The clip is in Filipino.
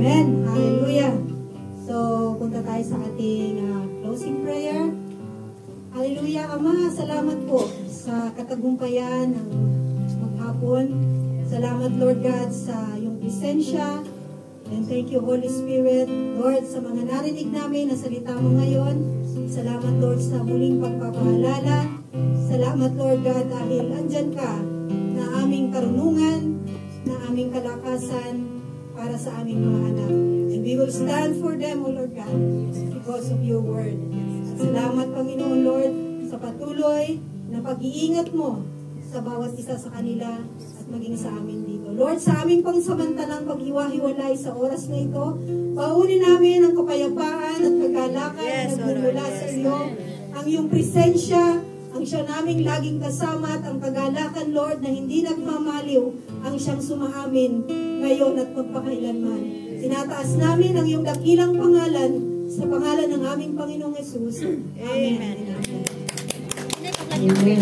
Amen. Hallelujah. So, punta tayo sa ating closing prayer. Hallelujah. Ama, salamat po sa katagumpayan ng maghapon. Salamat, Lord God, sa iyong presensya. And thank you, Holy Spirit, Lord, sa mga narinig namin na salita mo ngayon. Salamat, Lord, sa muling pagpapaalala. Salamat, Lord God, dahil andyan ka na aming karunungan, na aming kalakasan para sa aming mga anak. And we will stand for them, O Lord God, because of your word. At salamat, Panginoon, Lord, sa patuloy na pag-iingat mo sa bawat isa sa kanila at maging sa amin dito. Lord, sa aming pangsamantalang paghiwa-hiwalay sa oras na ito, paunin namin ang kapayapaan at kagalakan na nagmumula sa iyo, ang iyong presensya, ang siya naming laging kasama at ang kagalakan, Lord, na hindi nagmamaliw ang siyang sumaamin ngayon at magpakailanman. Tinataas namin ang iyong dakilang pangalan sa pangalan ng aming Panginoong Yesus. Amen. Amen.